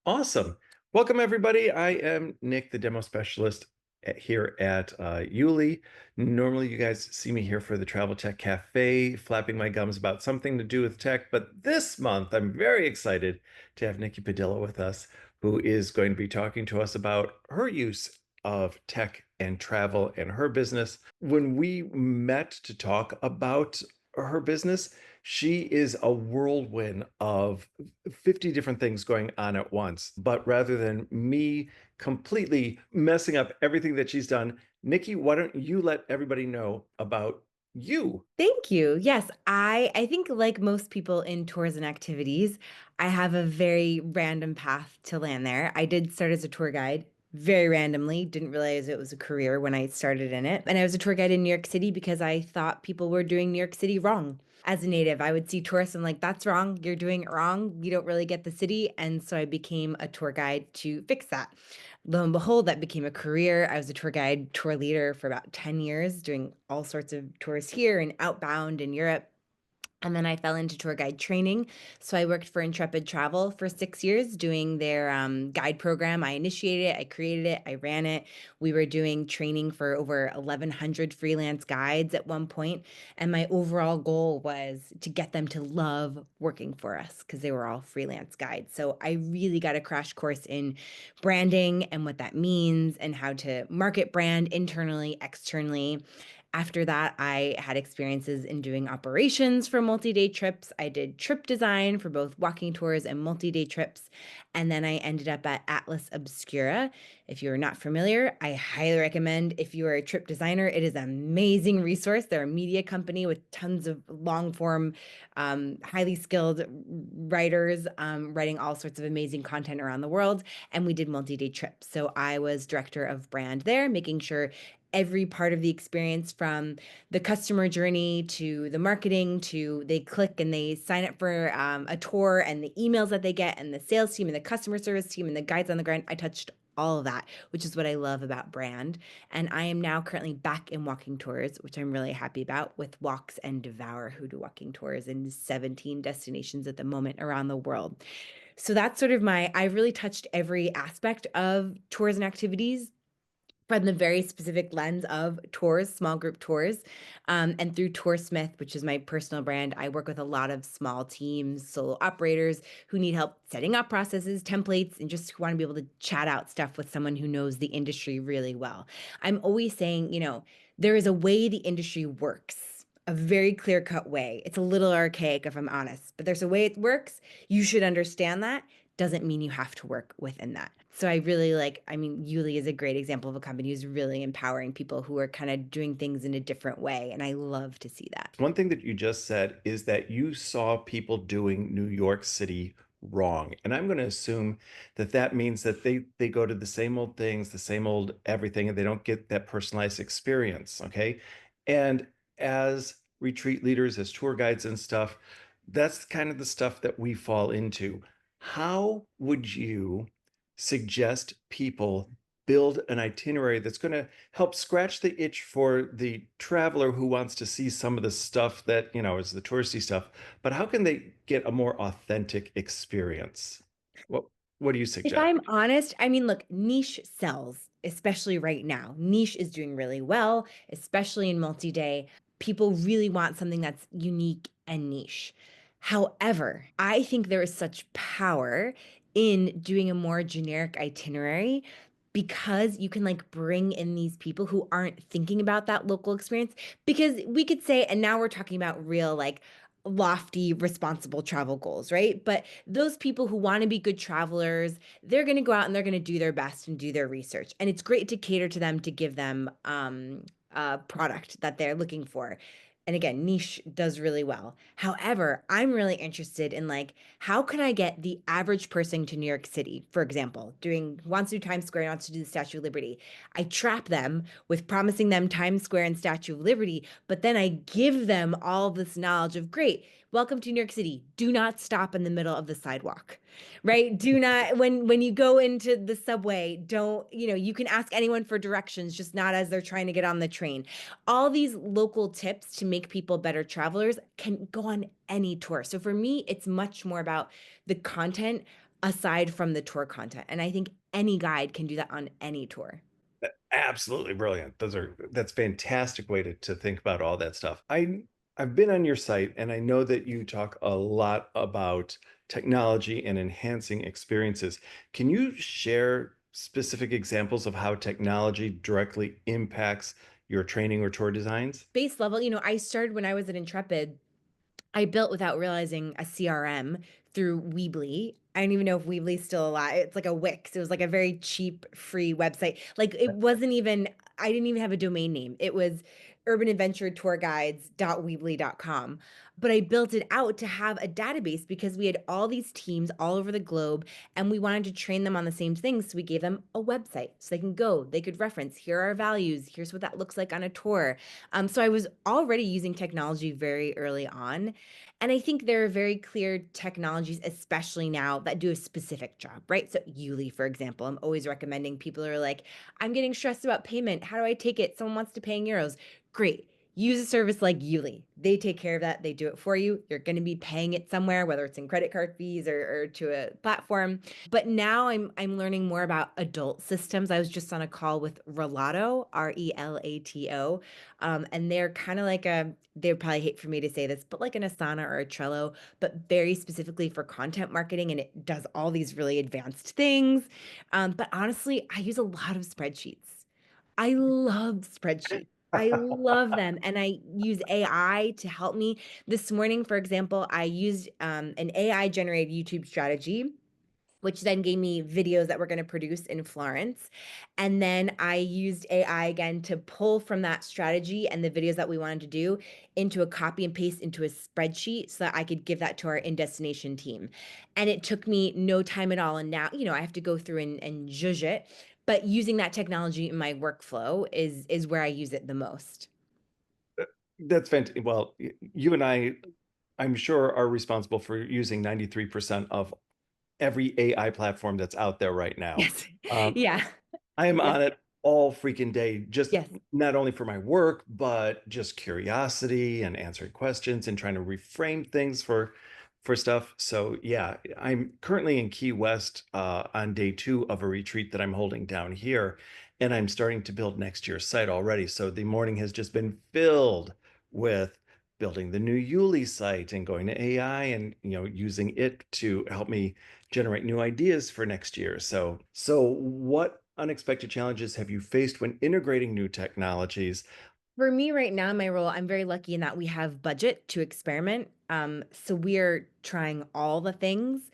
Awesome. Welcome, everybody. I am Nick, the demo specialist here at YouLi. Normally, you guys see me here for the Travel Tech Cafe, flapping my gums about something to do with tech. But this month, I'm very excited to have Nikki Padilla with us, who is going to be talking to us about her use of tech and travel and her business. When we met to talk about her business, she is a whirlwind of 50 different things going on at once. But rather than me completely messing up everything that she's done, Nikki, why don't you let everybody know about you? Thank you. Yes, I think like most people in tours and activities, I have a very random path to land there. I did start as a tour guide very randomly, didn't realize it was a career when I started in it. And I was a tour guide in New York City because I thought people were doing New York City wrong. As a native, I would see tourists and like, that's wrong. You're doing it wrong. You don't really get the city. And so I became a tour guide to fix that. Lo and behold, that became a career. I was a tour guide, tour leader for about 10 years, doing all sorts of tours here and outbound in Europe. And then I fell into tour guide training. So I worked for Intrepid Travel for 6 years doing their guide program. I initiated it, I created it, I ran it. We were doing training for over 1,100 freelance guides at one point. And my overall goal was to get them to love working for us because they were all freelance guides. So I really got a crash course in branding and what that means and how to market brand internally, externally. After that, I had experiences in doing operations for multi-day trips. I did trip design for both walking tours and multi-day trips. And then I ended up at Atlas Obscura. If you're not familiar, I highly recommend if you are a trip designer, it is an amazing resource. They're a media company with tons of long form, highly skilled writers writing all sorts of amazing content around the world. And we did multi-day trips. So I was director of brand there, making sure every part of the experience from the customer journey to the marketing to they click and they sign up for a tour and the emails that they get and the sales team and the customer service team and the guides on the ground. I touched all of that, which is what I love about brand. And I am now currently back in walking tours, which I'm really happy about with Walks and Devour, who do walking tours in 17 destinations at the moment around the world. So that's sort of I've really touched every aspect of tours and activities from the very specific lens of tours, small group tours, and through Toursmith, which is my personal brand, I work with a lot of small teams, solo operators who need help setting up processes, templates, and just want to be able to chat out stuff with someone who knows the industry really well. I'm always saying, there is a way the industry works. A very clear cut way. It's a little archaic, if I'm honest, but there's a way it works. You should understand that doesn't mean you have to work within that. So I really YouLi is a great example of a company who's really empowering people who are kind of doing things in a different way. And I love to see that. One thing that you just said is that you saw people doing New York City wrong. And I'm going to assume that that means that they go to the same old things, the same old everything, and they don't get that personalized experience. Okay. And as retreat leaders, as tour guides and stuff, that's kind of the stuff that we fall into. How would you suggest people build an itinerary that's going to help scratch the itch for the traveler who wants to see some of the stuff that, is the touristy stuff, but how can they get a more authentic experience? What what do you If suggest? I'm honest, look, niche sells, especially right now. Niche is doing really well, especially in multi day. People really want something that's unique and niche. However, I think there is such power in doing a more generic itinerary because you can like bring in these people who aren't thinking about that local experience. Because we could say, and now we're talking about real, like, lofty, responsible travel goals, right? But those people who want to be good travelers, they're going to go out and they're going to do their best and do their research. And it's great to cater to them to give them a product that they're looking for. And again, niche does really well. However, I'm really interested in like, how can I get the average person to New York City, for example, doing wants to do Times Square, wants to do the Statue of Liberty. I trap them with promising them Times Square and Statue of Liberty, but then I give them all this knowledge of great, welcome to New York City. Do not stop in the middle of the sidewalk, right? Do not when you go into the subway, don't, you can ask anyone for directions, just not as they're trying to get on the train. All these local tips to make people better travelers can go on any tour. So for me, it's much more about the content aside from the tour content. And I think any guide can do that on any tour. Absolutely brilliant. That's fantastic way to think about all that stuff. I've been on your site and I know that you talk a lot about technology and enhancing experiences. Can you share specific examples of how technology directly impacts your training or tour designs? Base level, I started when I was at Intrepid. I built without realizing a CRM through Weebly. I don't even know if Weebly's still alive. It's like a Wix. It was like a very cheap, free website. Like it wasn't even, I didn't even have a domain name. It was urbanadventuretourguides.weebly.com. But I built it out to have a database because we had all these teams all over the globe and we wanted to train them on the same things. So we gave them a website so they can go, they could reference, here are our values, here's what that looks like on a tour. So I was already using technology very early on. And I think there are very clear technologies, especially now, that do a specific job, right? So, YouLi, for example, I'm always recommending people who are like, I'm getting stressed about payment. How do I take it? Someone wants to pay in euros. Great. Use a service like YouLi. They take care of that. They do it for you. You're going to be paying it somewhere, whether it's in credit card fees or to a platform. But now I'm learning more about adult systems. I was just on a call with Relato, Relato, and they're kind of like they would probably hate for me to say this, but like an Asana or a Trello, but very specifically for content marketing. And it does all these really advanced things. But honestly, I use a lot of spreadsheets. I love spreadsheets. I love them. And I use AI to help me. This morning, for example, I used an AI generated YouTube strategy which then gave me videos that we're going to produce in Florence. And then I used AI again to pull from that strategy and the videos that we wanted to do into a copy and paste into a spreadsheet so that I could give that to our in destination team. And it took me no time at all. And now, I have to go through and zhuzh it. But using that technology in my workflow is where I use it the most. That's fantastic. Well, you and I'm sure, are responsible for using 93% of every AI platform that's out there right now. Yes. Um, Yeah. I am Yes. on it all freaking day, just Yes. not only for my work, but just curiosity and answering questions and trying to reframe things for stuff. So yeah, I'm currently in Key West on day 2 of a retreat that I'm holding down here, and I'm starting to build next year's site already. So the morning has just been filled with building the new YouLi site and going to AI and using it to help me generate new ideas for next year. So what unexpected challenges have you faced when integrating new technologies? For me right now, in my role, I'm very lucky in that we have budget to experiment. So we're trying all the things,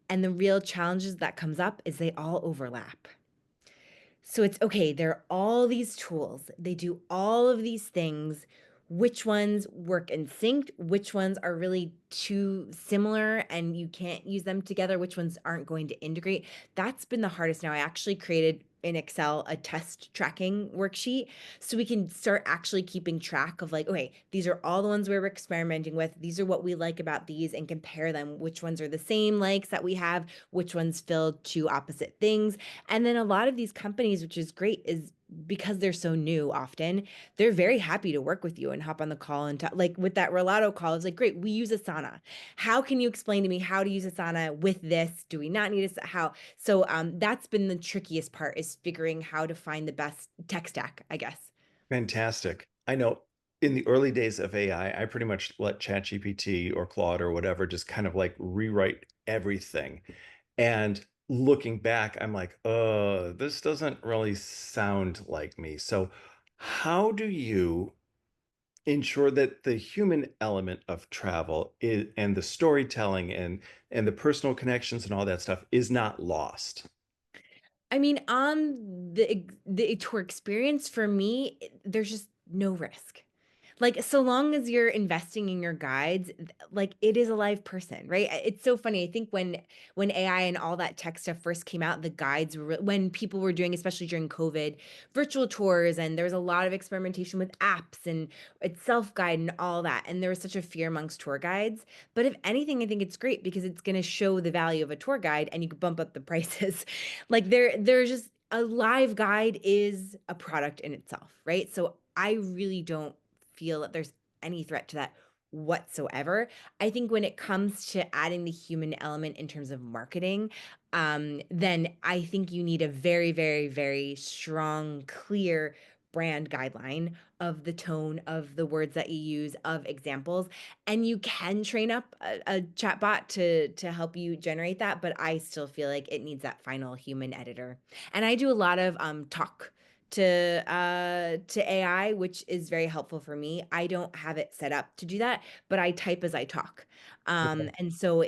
and the real challenges that comes up is they all overlap. So it's okay, there are all these tools. They do all of these things. Which ones work in sync? Which ones are really too similar and you can't use them together? Which ones aren't going to integrate? That's been the hardest now. I actually created in Excel a test tracking worksheet so we can start actually keeping track of like, okay, these are all the ones we're experimenting with. These are what we like about these and compare them. Which ones are the same likes that we have? Which ones fill two opposite things? And then a lot of these companies, which is great, is because they're so new often, they're very happy to work with you and hop on the call and talk. Like with that Relato call, it's like, great, we use Asana. How can you explain to me how to use Asana with this? Do we not need a how? So that's been the trickiest part is figuring how to find the best tech stack, I guess. Fantastic. I know in the early days of AI, I pretty much let ChatGPT or Claude or whatever just kind of like rewrite everything. And looking back, I'm like, this doesn't really sound like me. So how do you ensure that the human element of travel and the storytelling and the personal connections and all that stuff is not lost? I mean, on the tour experience for me, there's just no risk. Like, so long as you're investing in your guides, like it is a live person, right? It's so funny. I think when AI and all that tech stuff first came out, the guides were when people were doing, especially during COVID, virtual tours, and there was a lot of experimentation with apps and it's self-guide and all that. And there was such a fear amongst tour guides. But if anything, I think it's great because it's going to show the value of a tour guide and you can bump up the prices. Like there's just a live guide is a product in itself, right? So I really don't feel that there's any threat to that. whatsoever. I think when it comes to adding the human element in terms of marketing, then I think you need a very, very, very strong, clear brand guideline of the tone of the words that you use, of examples, and you can train up a chatbot to help you generate that, but I still feel like it needs that final human editor. And I do a lot of talk to AI, which is very helpful for me. I don't have it set up to do that, but I type as I talk. Okay. And so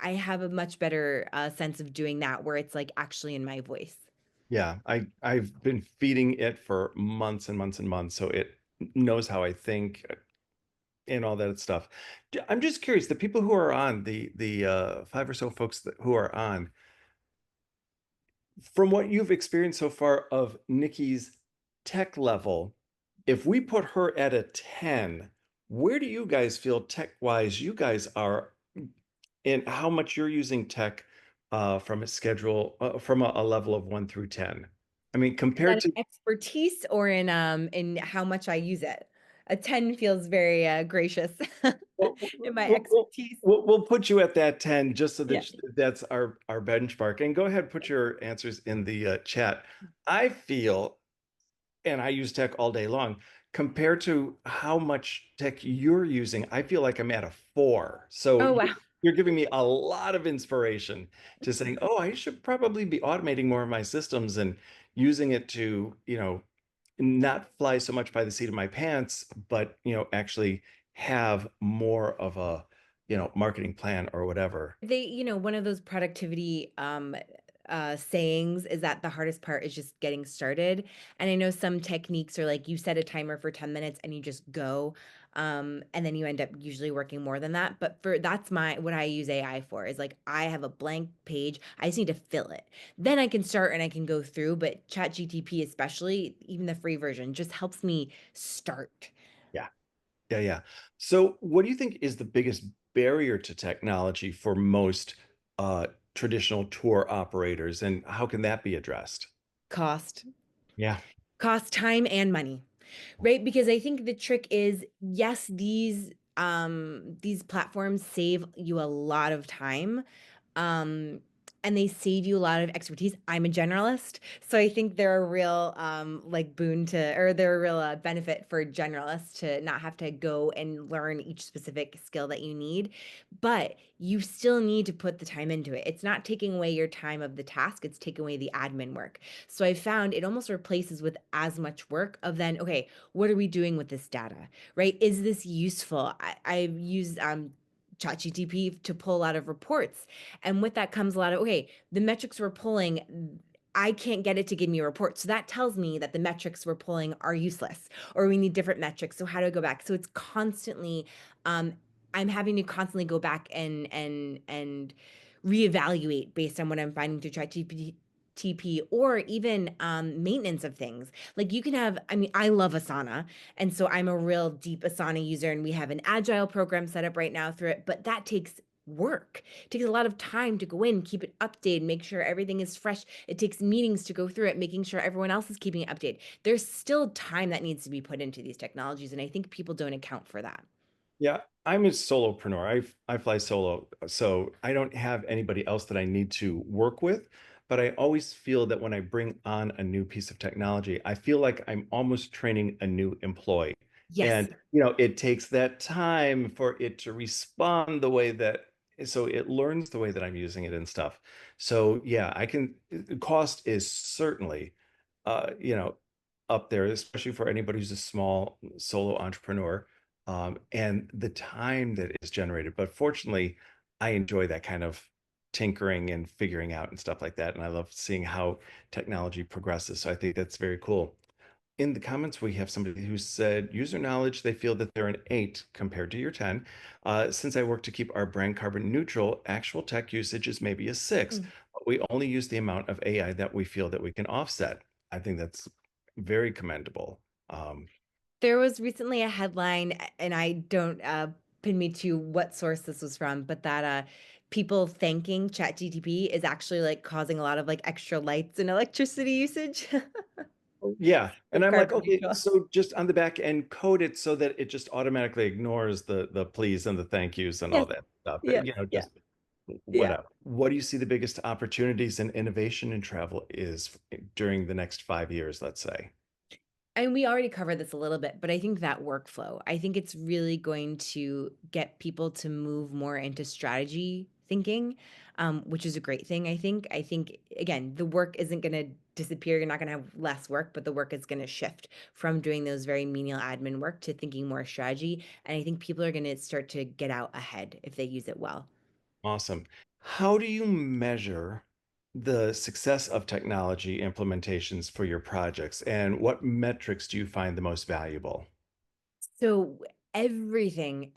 I have a much better sense of doing that where it's like actually in my voice. Yeah, I've been feeding it for months and months and months, so it knows how I think and all that stuff. I'm just curious, the people who are on the five or so folks who are on, from what you've experienced so far of Nikki's tech level, if we put her at a 10, where do you guys feel tech-wise you guys are, and how much you're using tech from a schedule from a level of 1 through 10? I mean, Is that compared to in expertise or in how much I use it? A 10 feels very gracious We'll, in my we'll, we'll, expertise. we'll put you at that 10 just so Yeah. that that's our benchmark. And go ahead, put your answers in the chat. I feel, and I use tech all day long, compared to how much tech you're using, I feel like I'm at a 4. So Oh, wow. you're giving me a lot of inspiration to saying, oh, I should probably be automating more of my systems and using it to, not fly so much by the seat of my pants, but, actually have more of a, marketing plan or whatever. One of those productivity sayings is that the hardest part is just getting started. And I know some techniques are like you set a timer for 10 minutes and you just go. And then you end up usually working more than that. But for that's my what I use AI for is like I have a blank page. I just need to fill it. Then I can start and I can go through. But ChatGTP, especially, even the free version, just helps me start. Yeah. Yeah, yeah. So, what do you think is the biggest barrier to technology for most traditional tour operators, and how can that be addressed? Cost. Yeah. Cost time and money. Right? Because I think the trick is, yes, these platforms save you a lot of time. Um, and they save you a lot of expertise. I'm a generalist, so I think they're a real like boon to, or they're a real benefit for generalists to not have to go and learn each specific skill that you need. But you still need to put the time into it. It's not taking away your time of the task, it's taking away the admin work. So I found it almost replaces with as much work of then, okay, what are we doing with this data, right? Is this useful? I've used ChatGTP to pull a lot of reports. And with that comes a lot of, okay, the metrics we're pulling, I can't get it to give me a report. So that tells me that the metrics we're pulling are useless or we need different metrics. So how do I go back? So it's constantly, um, I'm having to constantly go back and reevaluate based on what I'm finding through ChatGPT TP or even maintenance of things. Like you can have, I mean, I love Asana. And so I'm a real deep Asana user and we have an agile program set up right now through it, but that takes work. It takes a lot of time to go in, keep it updated, make sure everything is fresh. It takes meetings to go through it, making sure everyone else is keeping it updated. There's still time that needs to be put into these technologies. And I think people don't account for that. Yeah, I'm a solopreneur. I fly solo, so I don't have anybody else that I need to work with. But I always feel that when I bring on a new piece of technology, I feel like I'm almost training a new employee. Yes. And, it takes that time for it to respond the way that, so it learns the way that I'm using it and stuff. So yeah, cost is certainly, uh, you know, up there, especially for anybody who's a small solo entrepreneur, and the time that is generated. But fortunately, I enjoy that kind of tinkering and figuring out and stuff like that. And I love seeing how technology progresses. So I think that's very cool. In the comments, we have somebody who said, user knowledge, they feel that they're an 8 compared to your 10. Since I work to keep our brand carbon neutral, actual tech usage is maybe a 6. Mm. But we only use the amount of AI that we feel that we can offset. I think that's very commendable. Um, There was recently a headline, and I don't pin me to what source this was from, but that people thanking ChatGTP is actually like causing a lot of like extra lights and electricity usage. Yeah. for And I'm like, carbon okay, neutral. so just on the back end, code it so that it just automatically ignores the please and the thank yous and all Yes, that stuff. yes, yeah, Just yeah. whatever. What do you see the biggest opportunities and innovation in travel is during the next 5 years, let's say? And we already covered this a little bit, but I think that workflow, I think it's really going to get people to move more into strategy thinking, which is a great thing, I think. I think, again, the work isn't going to disappear. You're not going to have less work, but the work is going to shift from doing those very menial admin work to thinking more strategy. And I think people are going to start to get out ahead if they use it well. Awesome. How do you measure the success of technology implementations for your projects, and what metrics do you find the most valuable? So everything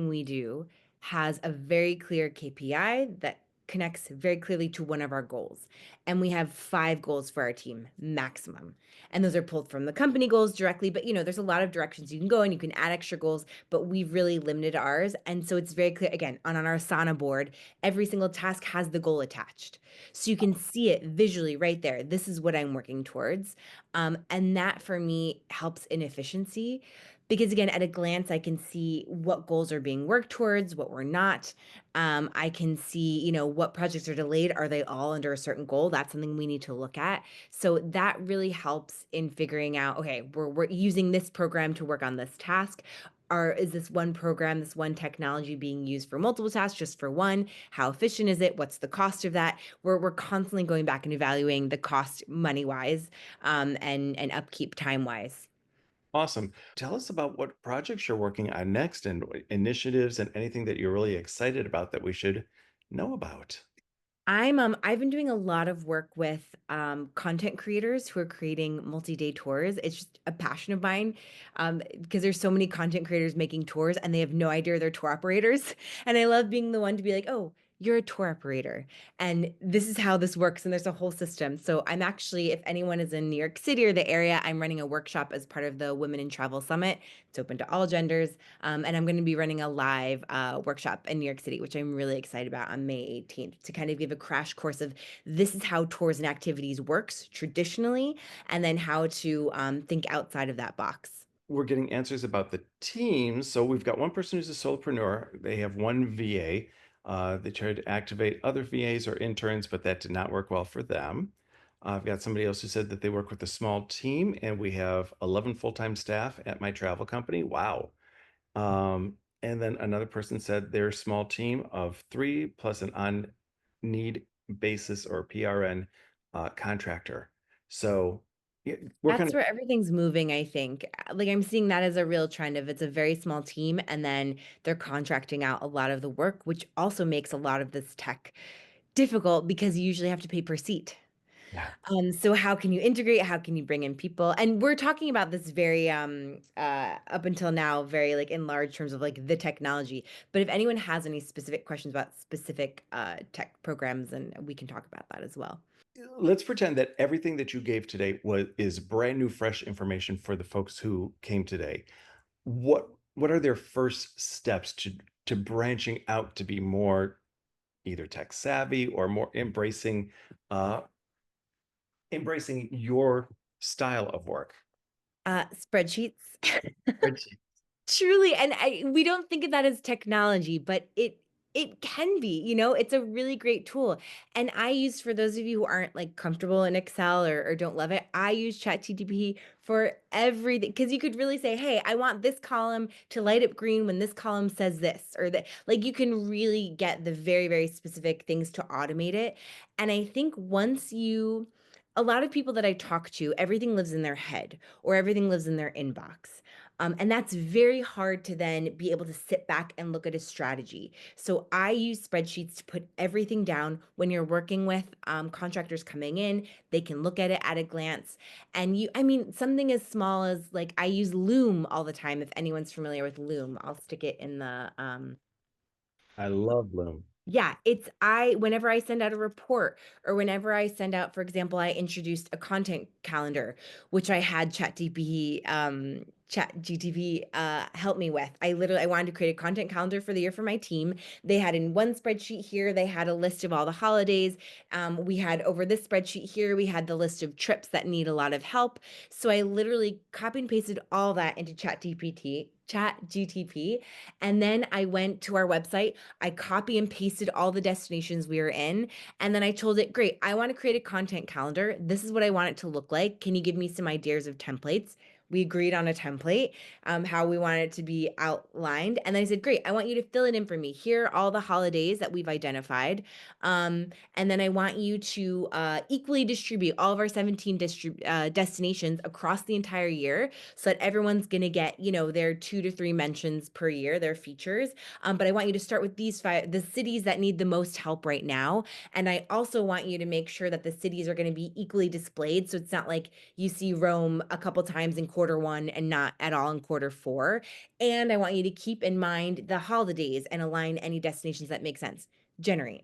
we do has a very clear KPI that connects very clearly to one of our goals. And we have 5 goals for our team maximum. And those are pulled from the company goals directly, but there's a lot of directions you can go and you can add extra goals, but we've really limited ours. And so it's very clear again, on our Asana board, every single task has the goal attached. So you can see it visually right there. This is what I'm working towards. And that for me helps in efficiency because again, at a glance, I can see what goals are being worked towards, what we're not. I can see, what projects are delayed. Are they all under a certain goal? That's something we need to look at. So that really helps in figuring out, okay, we're using this program to work on this task. Or is this one program, this one technology being used for multiple tasks, just for one? How efficient is it? What's the cost of that? We're constantly going back and evaluating the cost money wise, and upkeep time wise. Awesome. Tell us about what projects you're working on next and initiatives and anything that you're really excited about that we should know about. I've been doing a lot of work with content creators who are creating multi-day tours. It's just a passion of mine because there's so many content creators making tours and they have no idea they're tour operators. And I love being the one to be like, oh, you're a tour operator and this is how this works. And there's a whole system. So I'm actually, if anyone is in New York City or the area, I'm running a workshop as part of the Women in Travel Summit. It's open to all genders. And I'm going to be running a live workshop in New York City, which I'm really excited about on May 18th to kind of give a crash course of this is how tours and activities works traditionally, and then how to think outside of that box. We're getting answers about the teams. So we've got one person who's a solopreneur. They have one VA. They tried to activate other VAs or interns, but that did not work well for them. I've got somebody else who said that they work with a small team, and we have 11 full-time staff at my travel company. Wow. And then another person said they're a small team of three plus an on-need basis or PRN contractor. So yeah, we're kind That's of where everything's moving, I think. Like I'm seeing that as a real trend of it's a very small team and then they're contracting out a lot of the work, which also makes a lot of this tech difficult because you usually have to pay per seat. yeah. So how can you integrate? How can you bring in people? And we're talking about this very up until now, very like in large terms of like the technology. But if anyone has any specific questions about specific tech programs, then we can talk about that as well. Let's pretend that everything that you gave today is brand new, fresh information for the folks who came today. What are their first steps to branching out to be more either tech savvy or more uh embracing your style of work? Spreadsheets. Spreadsheet. Truly, and we don't think of that as technology, but it can be, it's a really great tool. And I use for those of you who aren't like comfortable in Excel or don't love it, I use ChatGPT for everything because you could really say, "Hey, I want this column to light up green when this column says this," or that like you can really get the very, very specific things to automate it. And I think a lot of people that I talk to, everything lives in their head or everything lives in their inbox. And that's very hard to then be able to sit back and look at a strategy. So I use spreadsheets to put everything down when you're working with contractors coming in. They can look at it at a glance. And I mean, something as small as like I use Loom all the time. If anyone's familiar with Loom, I'll stick it in the I love Loom. yeah, whenever I send out a report or whenever I send out, for example, I introduced a content calendar, which I had Chat GTP helped me with. I wanted to create a content calendar for the year for my team. They had in one spreadsheet here, they had a list of all the holidays. We had over this spreadsheet here, we had the list of trips that need a lot of help. So I literally copy and pasted all that into Chat GTP. And then I went to our website. I copy and pasted all the destinations we were in. And then I told it, great, I want to create a content calendar. This is what I want it to look like. Can you give me some ideas of templates? We agreed on a template, how we wanted it to be outlined. And then I said, great, I want you to fill it in for me. Here are all the holidays that we've identified. And then I want you to equally distribute all of our 17 destinations across the entire year so that everyone's going to get, their 2 to 3 mentions per year, their features. But I want you to start with these 5, the cities that need the most help right now. And I also want you to make sure that the cities are going to be equally displayed. So it's not like you see Rome a couple times in quarter 1 and not at all in quarter 4. And I want you to keep in mind the holidays and align any destinations that make sense. Generate.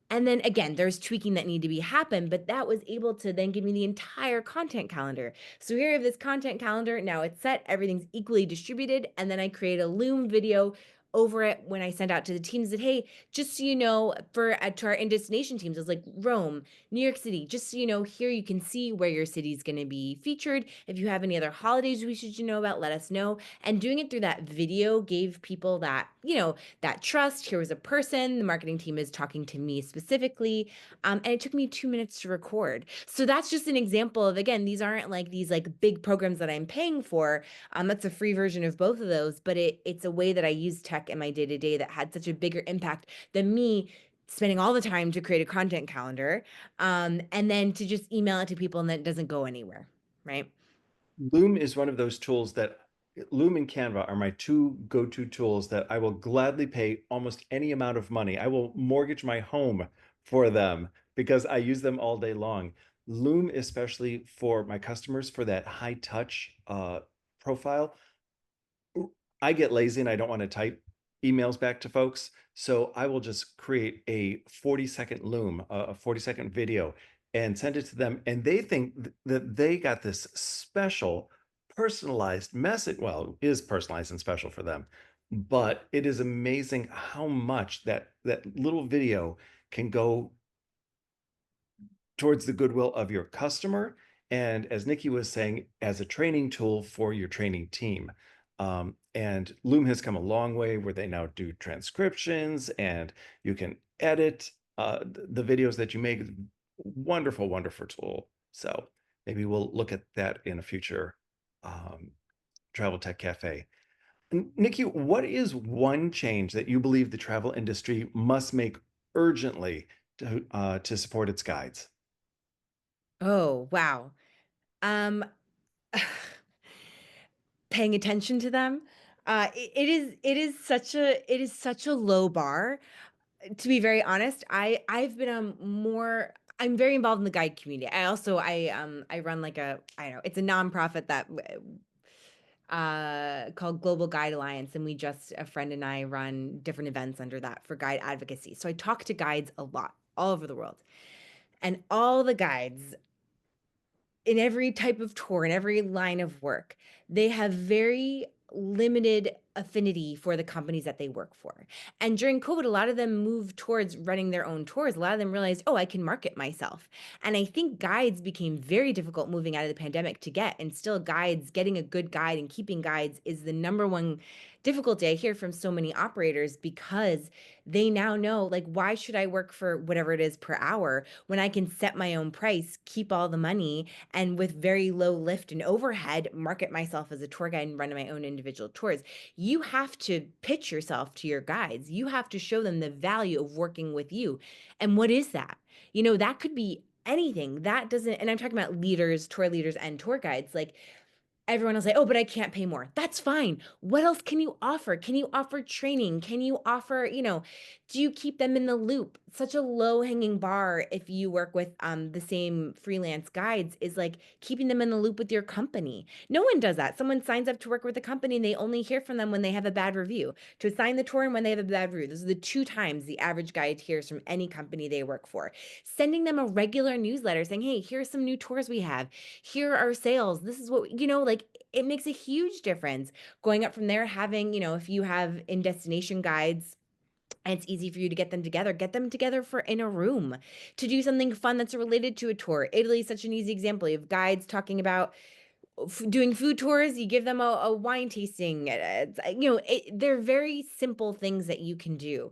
And then again, there's tweaking that need to be happen, but that was able to then give me the entire content calendar. So here I have this content calendar. Now it's set, everything's equally distributed. And then I create a Loom video over it when I sent out to the teams that, hey, just so you know, to our in destination teams, it's like Rome, New York City, just so you know, here you can see where your city is going to be featured. If you have any other holidays we should know about, let us know. And doing it through that video gave people that, that trust. Here was a person, the marketing team is talking to me specifically. And it took me 2 minutes to record. So that's just an example of, again, these aren't like these like big programs that I'm paying for. That's a free version of both of those, but it's a way that I use tech in my day-to-day that had such a bigger impact than me spending all the time to create a content calendar, and then to just email it to people and then it doesn't go anywhere, right? Loom is one of those tools that Loom and Canva are my two go-to tools that I will gladly pay almost any amount of money. I will mortgage my home for them because I use them all day long. Loom, especially for my customers, for that high touch profile. I get lazy and I don't want to type emails back to folks. So I will just create a 40-second Loom, a 40-second video, and send it to them. And they think that they got this special personalized message. Well, it is personalized and special for them. But it is amazing how much that little video can go towards the goodwill of your customer. And as Nikki was saying, as a training tool for your training team. And Loom has come a long way where they now do transcriptions and you can edit the videos that you make. Wonderful, wonderful tool. So maybe we'll look at that in a future Travel Tech Cafe. Nikki, what is one change that you believe the travel industry must make urgently to support its guides? Oh, wow. Um, Paying attention to them. It is such a low bar. To be very honest, I've been more I'm very involved in the guide community. I run like I don't know, it's a nonprofit that called Global Guide Alliance, and a friend and I run different events under that for guide advocacy. So I talk to guides a lot all over the world. And all the guides in every type of tour, in every line of work, they have very limited affinity for the companies that they work for. And during COVID, a lot of them moved towards running their own tours. A lot of them realized, oh, I can market myself. And I think guides became very difficult moving out of the pandemic to get. And still, guides, getting a good guide and keeping guides is the number one difficulty I hear from so many operators because they now know, like, why should I work for whatever it is per hour when I can set my own price, keep all the money, and with very low lift and overhead, market myself as a tour guide and run my own individual tours. You have to pitch yourself to your guides. You have to show them the value of working with you. And what is that? That could be anything. That doesn't, and I'm talking about leaders, tour leaders, and tour guides. Like, everyone will say, oh, but I can't pay more. That's fine. What else can you offer? Can you offer training? Can you offer, do you keep them in the loop? Such a low hanging bar if you work with the same freelance guides is like keeping them in the loop with your company. No one does that. Someone signs up to work with a company and they only hear from them when they have a bad review, to assign the tour and when they have a bad review. Those are the 2 times the average guide hears from any company they work for. Sending them a regular newsletter saying, hey, here's some new tours we have. Here are sales. This is what, like like it makes a huge difference going up from there, having, if you have in destination guides and it's easy for you to get them together for in a room to do something fun that's related to a tour. Italy is such an easy example. You have guides talking about doing food tours, you give them a wine tasting. They're very simple things that you can do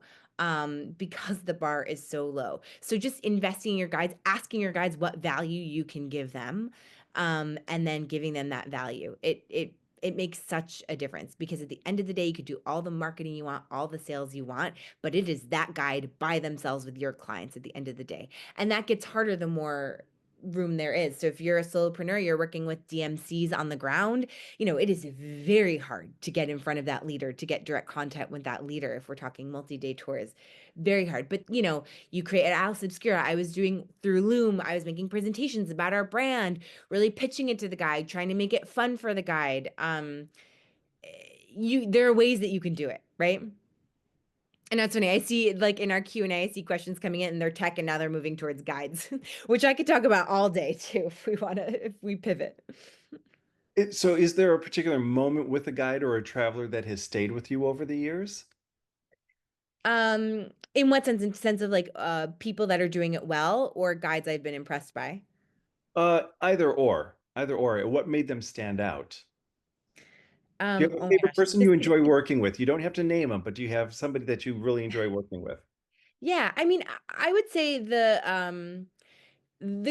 because the bar is so low. So just investing in your guides, asking your guides what value you can give them, and then giving them that value. It makes such a difference because at the end of the day, you could do all the marketing you want, all the sales you want, but it is that guide by themselves with your clients at the end of the day. And that gets harder the more room there is. So if you're a solopreneur, you're working with DMCs on the ground, it is very hard to get in front of that leader, to get direct contact with that leader. If we're talking multi-day tours, very hard. But you create at Alice Obscura, I was doing through Loom, I was making presentations about our brand, really pitching it to the guide, trying to make it fun for the guide. There are ways that you can do it, right? And that's funny. I see like in our Q&A, I see questions coming in and they're tech and now they're moving towards guides, which I could talk about all day too if we pivot. So is there a particular moment with a guide or a traveler that has stayed with you over the years? In what sense? In sense of like people that are doing it well or guides I've been impressed by? Either or. Either or. What made them stand out? Do you have a Oh my favorite gosh. person you enjoy working with? You don't have to name them, but do you have somebody that you really enjoy working with? Yeah, I mean, I would say the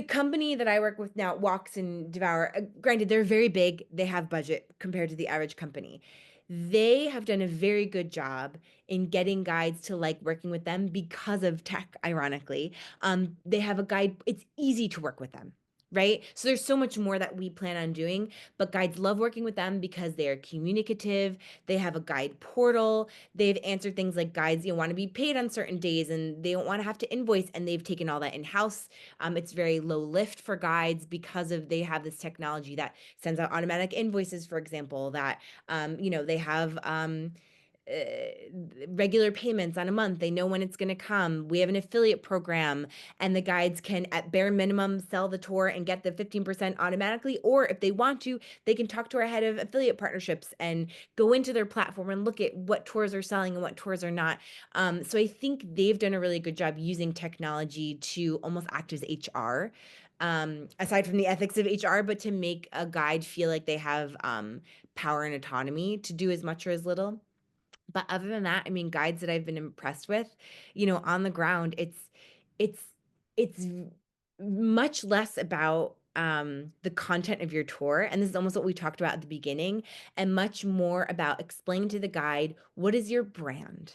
company that I work with now, Walks and Devour, granted, they're very big. They have budget compared to the average company. They have done a very good job in getting guides to like working with them because of tech, ironically. They have a guide, it's easy to work with them. Right. So there's so much more that we plan on doing, but guides love working with them because they are communicative. They have a guide portal. They've answered things like guides, want to be paid on certain days and they don't want to have to invoice. And they've taken all that in house. It's very low lift for guides because of they have this technology that sends out automatic invoices, for example, that they have regular payments on a month. They know when it's going to come. We have an affiliate program, and the guides can, at bare minimum, sell the tour and get the 15% automatically. Or if they want to, they can talk to our head of affiliate partnerships and go into their platform and look at what tours are selling and what tours are not. So I think they've done a really good job using technology to almost act as HR. Aside from the ethics of HR, but to make a guide feel like they have power and autonomy to do as much or as little. But other than that, I mean, guides that I've been impressed with, on the ground, it's it's much less about the content of your tour. And this is almost what we talked about at the beginning, and much more about explaining to the guide, what is your brand?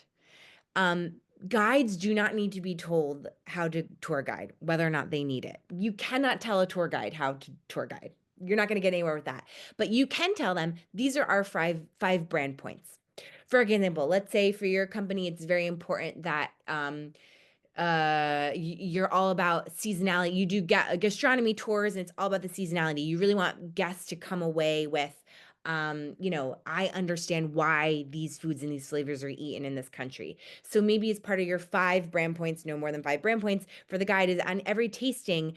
Um, Guides do not need to be told how to tour guide, whether or not they need it. You cannot tell a tour guide how to tour guide. You're not going to get anywhere with that. But you can tell them these are our five brand points. For example, let's say for your company, it's very important that you're all about seasonality. You do gastronomy tours and it's all about the seasonality. You really want guests to come away with I understand why these foods and these flavors are eaten in this country. So maybe as part of your five brand points, no more than five brand points for the guide is on every tasting,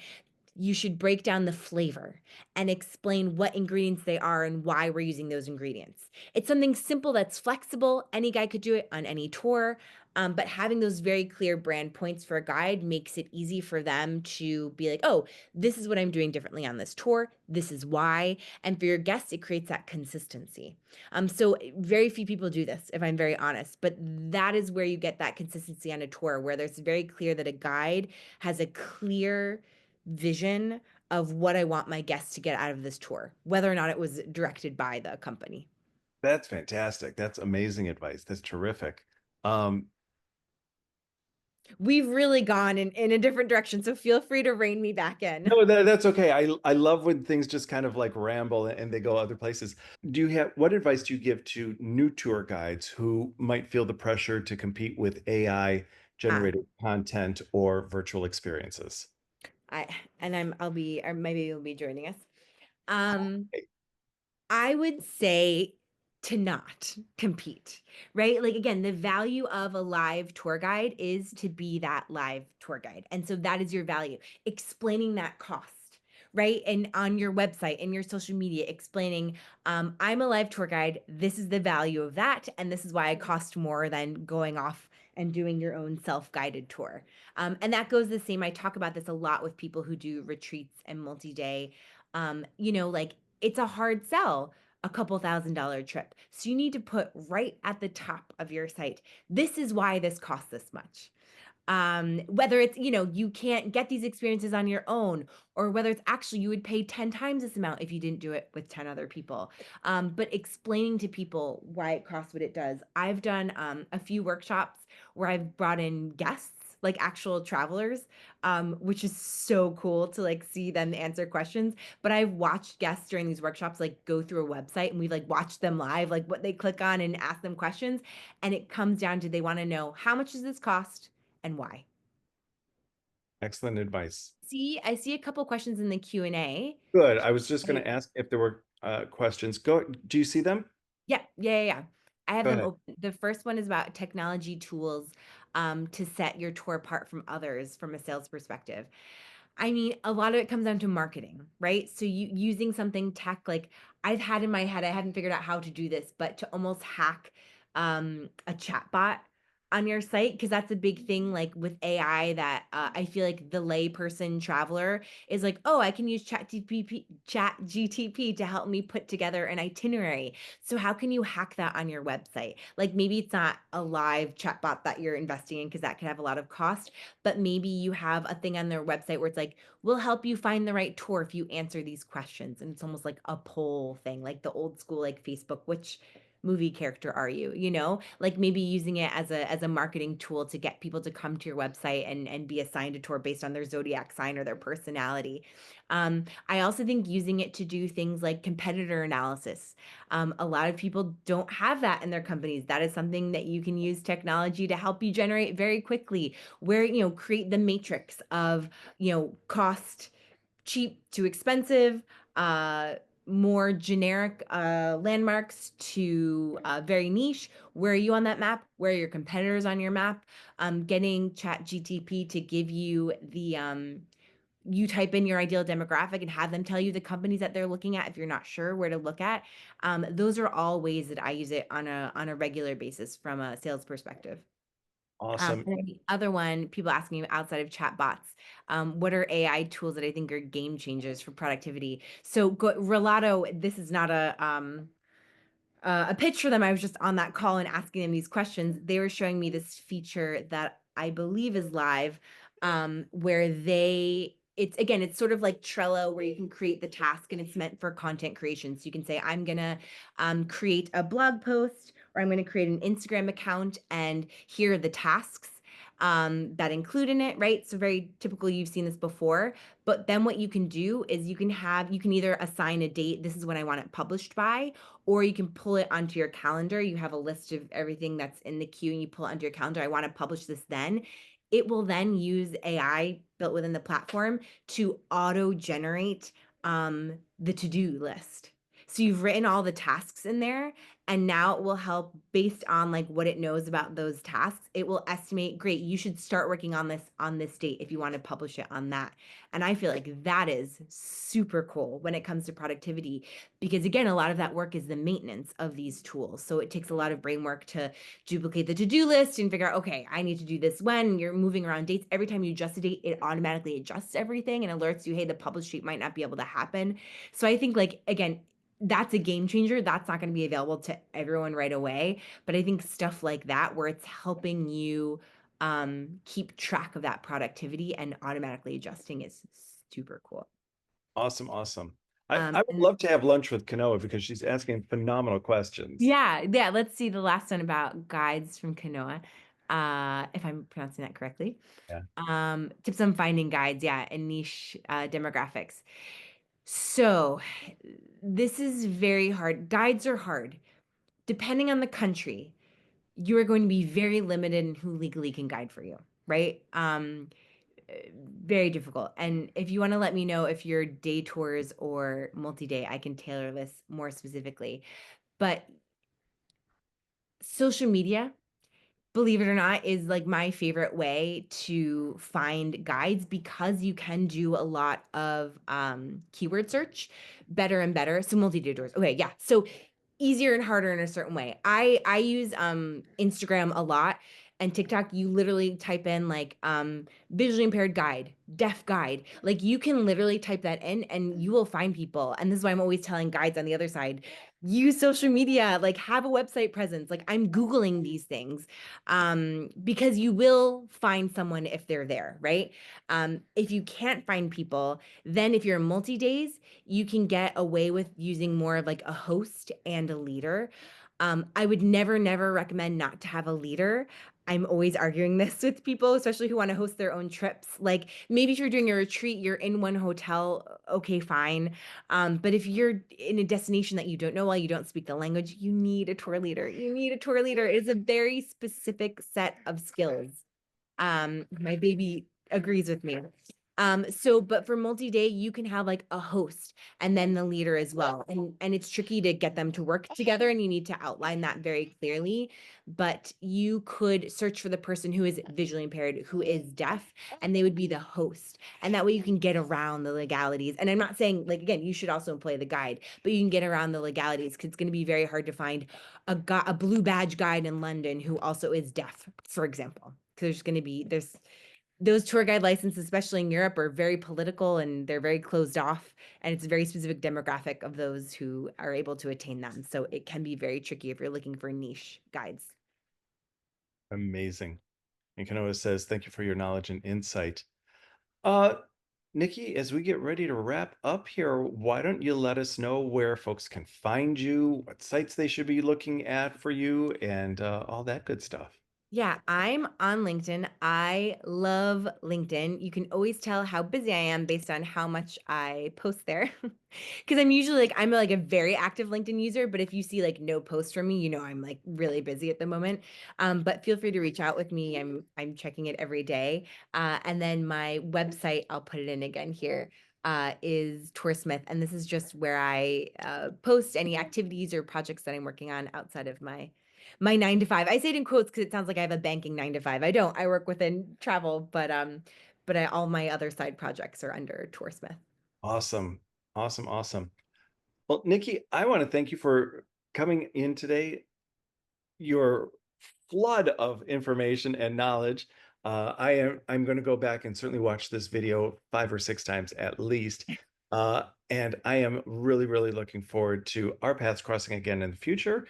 you should break down the flavor and explain what ingredients they are and why we're using those ingredients. It's something simple that's flexible. Any guy could do it on any tour. But having those very clear brand points for a guide makes it easy for them to be like, oh, this is what I'm doing differently on this tour. This is why. And for your guests, it creates that consistency. So very few people do this, if I'm very honest. But that is where you get that consistency on a tour, where there's very clear that a guide has a clear vision of what I want my guests to get out of this tour, whether or not it was directed by the company. That's fantastic. That's amazing advice. That's terrific. Um, We've really gone in a different direction, so feel free to rein me back in. no, that's okay. I love when things just kind of like ramble and they go other places. Do you have what advice do you give to new tour guides who might feel the pressure to compete with AI Ah, generated content or virtual experiences? I I'll be, or maybe you'll be joining us. Um, I would say to not compete, right? Like again, the value of a live tour guide is to be that live tour guide. And so that is your value. Explaining that cost, right? And on your website, in your social media, explaining, I'm a live tour guide. This is the value of that. And this is why I cost more than going off and doing your own self guided tour. And that goes the same. I talk about this a lot with people who do retreats and multi day. Like it's a hard sell, a couple $1,000 trip. So you need to put right at the top of your site, this is why this costs this much. Whether it's, you can't get these experiences on your own, or whether it's actually you would pay 10 times this amount if you didn't do it with 10 other people. But explaining to people why it costs what it does. I've done a few workshops where I've brought in guests, like actual travelers, which is so cool to like see them answer questions. But I've watched guests during these workshops like go through a website, and we've like watched them live, like what they click on, and ask them questions. And it comes down to they want to know, how much does this cost and why? Excellent advice. I see a couple questions in the Q&A. Good. I was just going I- to ask if there were questions. Go. Do you see them? Yeah, yeah, yeah, yeah. I have Go them ahead. open. The first one is about technology tools to set your tour apart from others from a sales perspective. I mean, a lot of it comes down to marketing, right? So you using something tech, like I've had in my head, I haven't figured out how to do this, but to almost hack a chatbot on your site, because that's a big thing, like with AI, that I feel like the layperson traveler is like, oh, I can use chat GTP to help me put together an itinerary. So how can you hack that on your website? Like maybe it's not a live chatbot that you're investing in, because that could have a lot of cost, but maybe you have a thing on their website where it's like, we'll help you find the right tour if you answer these questions. And it's almost like a poll thing, like the old school, like Facebook, which movie character are you? Like maybe using it as a marketing tool to get people to come to your website and be assigned a tour based on their zodiac sign or their personality. I also think using it to do things like competitor analysis. A lot of people don't have that in their companies. That is something that you can use technology to help you generate very quickly, where, create the matrix of, cost, cheap to expensive, more generic landmarks to very niche. Where are you on that map? Where are your competitors on your map? Getting Chat GTP to give you you type in your ideal demographic and have them tell you the companies that they're looking at if you're not sure where to look at. Those are all ways that I use it on a regular basis from a sales perspective. Awesome. And then the other one, people asking me outside of chat bots, what are AI tools that I think are game changers for productivity? So Relato, this is not a pitch for them. I was just on that call and asking them these questions. They were showing me this feature that I believe is live, where it's sort of like Trello, where you can create the task, and it's meant for content creation. So you can say, I'm gonna create a blog post, or I'm gonna create an Instagram account, and here are the tasks that include in it, right? So very typical, you've seen this before. But then what you can do is you can either assign a date, this is when I want it published by, or you can pull it onto your calendar. You have a list of everything that's in the queue, and you pull it onto your calendar. I want to publish this then. It will then use AI built within the platform to auto generate the to-do list. So you've written all the tasks in there, and now it will help based on like what it knows about those tasks. It will estimate, great, you should start working on this date if you want to publish it on that. And I feel like that is super cool when it comes to productivity, because again, a lot of that work is the maintenance of these tools. So it takes a lot of brain work to duplicate the to-do list and figure out, okay, I need to do this when you're moving around dates. Every time you adjust a date, it automatically adjusts everything and alerts you, hey, the published date might not be able to happen. So I think, like, again, that's a game changer. That's not going to be available to everyone right away. But I think stuff like that, where it's helping you keep track of that productivity and automatically adjusting, is super cool. Awesome. Awesome. I would And love to have lunch with Kanoa because she's asking phenomenal questions. yeah, yeah. Let's see the last one about guides from Kanoa, if I'm pronouncing that correctly. Yeah. Tips on finding guides, yeah, and niche demographics. So this is very hard. Guides are hard. Depending on the country, you are going to be very limited in who legally can guide for you, right? Very difficult. And if you want to let me know if you're day tours or multi-day, I can tailor this more specifically. But social media believe it or not, is like my favorite way to find guides because you can do a lot of keyword search better and better. So multi-day tours. Okay, yeah. So easier and harder in a certain way. I use Instagram a lot and TikTok. You literally type in like visually impaired guide, deaf guide. Like you can literally type that in and you will find people. And this is why I'm always telling guides on the other side, use social media, like have a website presence. Like I'm Googling these things because you will find someone if they're there, right? If you can't find people, then if you're multi-days, you can get away with using more of like a host and a leader. I would never, never recommend not to have a leader. I'm always arguing this with people, especially who want to host their own trips. Like maybe if you're doing a retreat, you're in one hotel, okay, fine. But if you're in a destination that you don't know, while you don't speak the language, you need a tour leader. You need a tour leader. It's a very specific set of skills. My baby agrees with me. So but for multi-day, you can have like a host and then the leader as well. And it's tricky to get them to work together and you need to outline that very clearly. But you could search for the person who is visually impaired, who is deaf, and they would be the host. And that way you can get around the legalities. And I'm not saying like again, you should also employ the guide, but you can get around the legalities because it's going to be very hard to find a blue badge guide in London who also is deaf, for example. Because there's going to be there's those tour guide licenses, especially in Europe, are very political and they're very closed off. And it's a very specific demographic of those who are able to attain them. So it can be very tricky if you're looking for niche guides. Amazing. And Kanoa says, thank you for your knowledge and insight. Uh, Nikki, as we get ready to wrap up here, why don't you let us know where folks can find you, what sites they should be looking at for you, and all that good stuff. Yeah, I'm on LinkedIn. I love LinkedIn. You can always tell how busy I am based on how much I post there. Because I'm usually like I'm like a very active LinkedIn user, but if you see like no posts from me, you know I'm like really busy at the moment. But feel free to reach out with me. I'm checking it every day. And then my website, I'll put it in again here, is Toursmith, and this is just where I post any activities or projects that I'm working on outside of my 9 to 5. I say it in quotes because it sounds like I have a banking 9 to 5. I don't. I work within travel, but all my other side projects are under Toursmith. Awesome. Awesome. Awesome. Well, Nikki, I want to thank you for coming in today. Your flood of information and knowledge. I'm going to go back and certainly watch this video 5 or 6 times at least. And I am really, really looking forward to our paths crossing again in the future.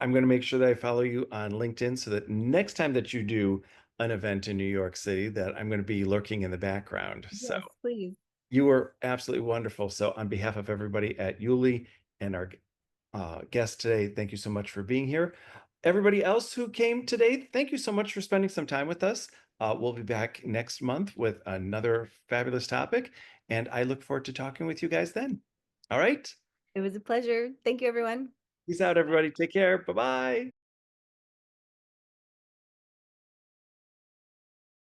I'm going to make sure that I follow you on LinkedIn so that next time that you do an event in New York City, that I'm going to be lurking in the background. So Yes, please. you were absolutely wonderful. So on behalf of everybody at YouLi and our guest today, thank you so much for being here. Everybody else who came today, thank you so much for spending some time with us. We'll be back next month with another fabulous topic, and I look forward to talking with you guys then. All right. It was a pleasure. Thank you, everyone. Peace out, everybody. Take care. Bye bye.